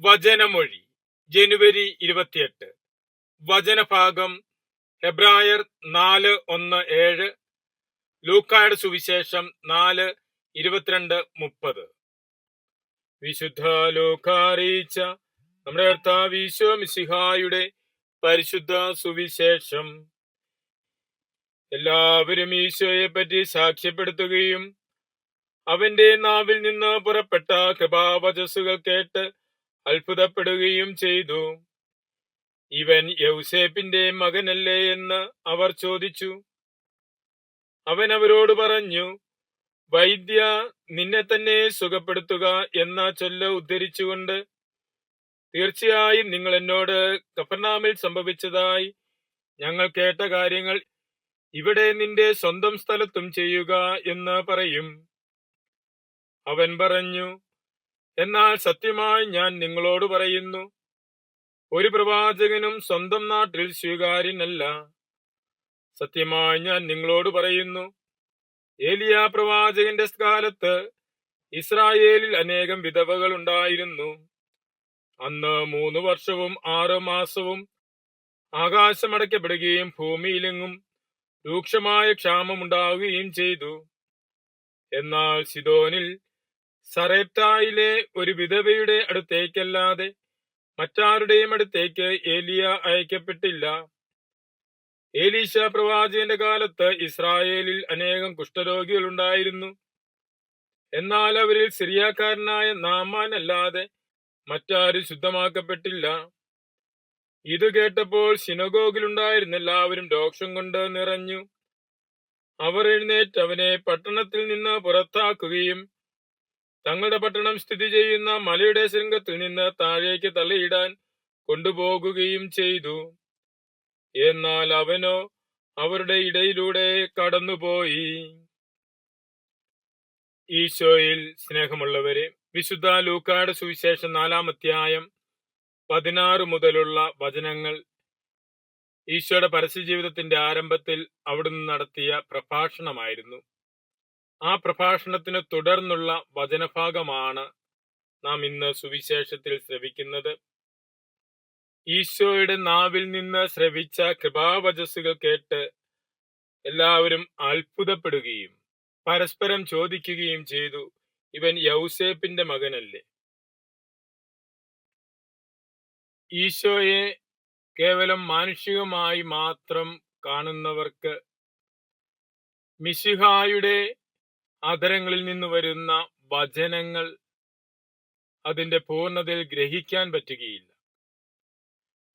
വചനമൊഴി ജനുവരി 28. വചനഭാഗം ഹെബ്രായർ 4:1-7, ലൂക്കായുടെ സുവിശേഷം 4:22-30. വിശുദ്ധ ലൂക്കാ അറിയിച്ച നമ്മുടെ കർത്താവ് ഈശോ മിശിഹായുടെ പരിശുദ്ധ സുവിശേഷം. എല്ലാവരും ഈശോയെ പറ്റി സാക്ഷ്യപ്പെടുത്തുകയും അവന്റെ നാവിൽ നിന്ന് പുറപ്പെട്ട കൃപാവചസ്സുകൾ കേട്ട് അത്ഭുതപ്പെടുകയും ചെയ്തു. ഇവൻ യൗസേപ്പിന്റെ മകനല്ലേ എന്ന് അവർ ചോദിച്ചു. അവൻ അവരോട് പറഞ്ഞു, വൈദ്യ, നിന്നെ തന്നെ സുഖപ്പെടുത്തുക എന്ന ചൊല്ല് ഉദ്ധരിച്ചുകൊണ്ട്, തീർച്ചയായും നിങ്ങൾ എന്നോട് കഫർനാമിൽ സംഭവിച്ചതായി ഞങ്ങൾ കേട്ട കാര്യങ്ങൾ ഇവിടെ നിന്റെ സ്വന്തം സ്ഥലത്തും ചെയ്യുക എന്ന് പറയും. അവൻ പറഞ്ഞു, എന്നാൽ സത്യമായി ഞാൻ നിങ്ങളോട് പറയുന്നു, ഒരു പ്രവാചകനും സ്വന്തം നാട്ടിൽ സ്വീകാര്യനല്ല. സത്യമായി ഞാൻ നിങ്ങളോട് പറയുന്നു, ഏലിയാ പ്രവാചകന്റെ കാലത്ത് ഇസ്രായേലിൽ അനേകം വിധവകൾ ഉണ്ടായിരുന്നു. അന്ന് 3 വർഷവും 6 മാസവും ആകാശമടയ്ക്കപ്പെടുകയും ഭൂമിയിലെങ്ങും രൂക്ഷമായ ക്ഷാമമുണ്ടാവുകയും ചെയ്തു. എന്നാൽ സിദോനിൽ സറേപ്തായിലെ ഒരു വിധവയുടെ അടുത്തേക്കല്ലാതെ മറ്റാരുടെയും അടുത്തേക്ക് ഏലിയ അയക്കപ്പെട്ടില്ല. ഏലീശ പ്രവാചകന്റെ കാലത്ത് ഇസ്രായേലിൽ അനേകം കുഷ്ഠരോഗികൾ ഉണ്ടായിരുന്നു. എന്നാൽ അവരിൽ സിറിയാക്കാരനായ നാമാൻ അല്ലാതെ മറ്റാരും ശുദ്ധമാക്കപ്പെട്ടില്ല. ഇത് കേട്ടപ്പോൾ സിനഗോഗിലുണ്ടായിരുന്ന എല്ലാവരും രോഷം കൊണ്ട് നിറഞ്ഞു. അവർ എഴുന്നേറ്റ് അവനെ പട്ടണത്തിൽ നിന്ന് പുറത്താക്കുകയും തങ്ങളുടെ പട്ടണം സ്ഥിതി ചെയ്യുന്ന മലയുടെ ശൃംഗത്തിൽ നിന്ന് താഴേക്ക് തള്ളിയിടാൻ കൊണ്ടുപോകുകയും ചെയ്തു. എന്നാൽ അവനോ അവരുടെ ഇടയിലൂടെ കടന്നുപോയി. ഈശോയിൽ സ്നേഹമുള്ളവരെ, വിശുദ്ധ ലൂക്കായുടെ സുവിശേഷം 4-ാം അധ്യായം 16 മുതലുള്ള വചനങ്ങൾ ഈശോയുടെ പരസ്യജീവിതത്തിന്റെ ആരംഭത്തിൽ അവിടുന്ന് നടത്തിയ പ്രഭാഷണമായിരുന്നു. ആ പ്രഭാഷണത്തിന് തുടർന്നുള്ള വചനഭാഗമാണ് നാം ഇന്ന് സുവിശേഷത്തിൽ ശ്രവിക്കുന്നത്. ഈശോയുടെ നാവിൽ നിന്ന് ശ്രവിച്ച കൃപാവചസ്സുകൾ കേട്ട് എല്ലാവരും അത്ഭുതപ്പെടുകയും പരസ്പരം ചോദിക്കുകയും ചെയ്തു, ഇവൻ യൗസേപ്പിന്റെ മകനല്ലേ? ഈശോയെ കേവലം മാനുഷികമായി മാത്രം കാണുന്നവർക്ക് മിശിഹായുടെ അധരങ്ങളിൽ നിന്ന് വരുന്ന വചനങ്ങൾ അതിന്റെ പൂർണ്ണതയിൽ ഗ്രഹിക്കാൻ പറ്റുകയില്ല.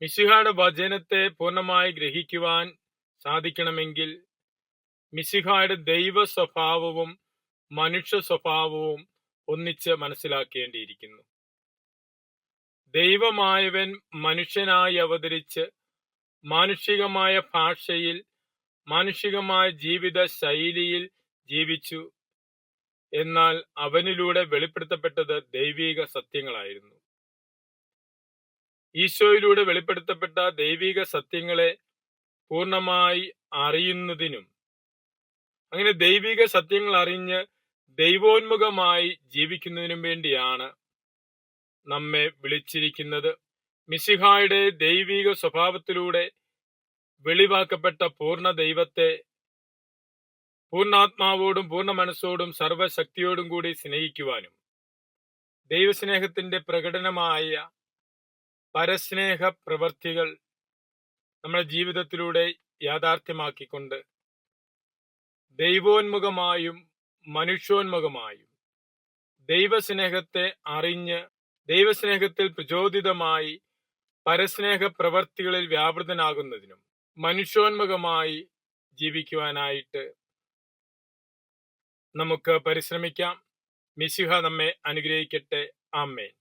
മിശിഹായുടെ വചനത്തെ പൂർണ്ണമായി ഗ്രഹിക്കുവാൻ സാധിക്കണമെങ്കിൽ മിശിഹായുടെ ദൈവ സ്വഭാവവും മനുഷ്യ സ്വഭാവവും ഒന്നിച്ച് മനസ്സിലാക്കേണ്ടിയിരിക്കുന്നു. ദൈവമായവൻ മനുഷ്യനായി അവതരിച്ച് മാനുഷികമായ ഭാഷയിൽ മാനുഷികമായ ജീവിത ശൈലിയിൽ ജീവിച്ചു. എന്നാൽ അവനിലൂടെ വെളിപ്പെടുത്തപ്പെട്ടത് ദൈവിക സത്യങ്ങളായിരുന്നു. ഈശോയിലൂടെ വെളിപ്പെടുത്തപ്പെട്ട ദൈവിക സത്യങ്ങളെ പൂർണ്ണമായി അറിയുന്നതിനും അങ്ങനെ ദൈവിക സത്യങ്ങൾ അറിഞ്ഞ് ദൈവോന്മുഖമായി ജീവിക്കുന്നതിനും വേണ്ടിയാണ് നമ്മെ വിളിച്ചിരിക്കുന്നത്. മിശിഹായുടെ ദൈവിക സ്വഭാവത്തിലൂടെ വെളിവാക്കപ്പെട്ട പൂർണ്ണ ദൈവത്തെ പൂർണ്ണാത്മാവോടും പൂർണ്ണ മനസ്സോടും സർവശക്തിയോടും കൂടി സ്നേഹിക്കുവാനും ദൈവസ്നേഹത്തിന്റെ പ്രകടനമായ പരസ്നേഹ പ്രവർത്തികൾ നമ്മുടെ ജീവിതത്തിലൂടെ യാഥാർത്ഥ്യമാക്കിക്കൊണ്ട് ദൈവോന്മുഖമായും മനുഷ്യോന്മുഖമായും ദൈവസ്നേഹത്തെ അറിഞ്ഞ് ദൈവസ്നേഹത്തിൽ പ്രചോദിതമായി പരസ്നേഹ പ്രവർത്തികളിൽ വ്യാപൃതനാകുന്നതിനും മനുഷ്യോന്മുഖമായി ജീവിക്കുവാനായിട്ട് നമുക്ക് പരിശ്രമിക്കാം. മിശിഹ നമ്മെ അനുഗ്രഹിക്കട്ടെ. ആമേൻ.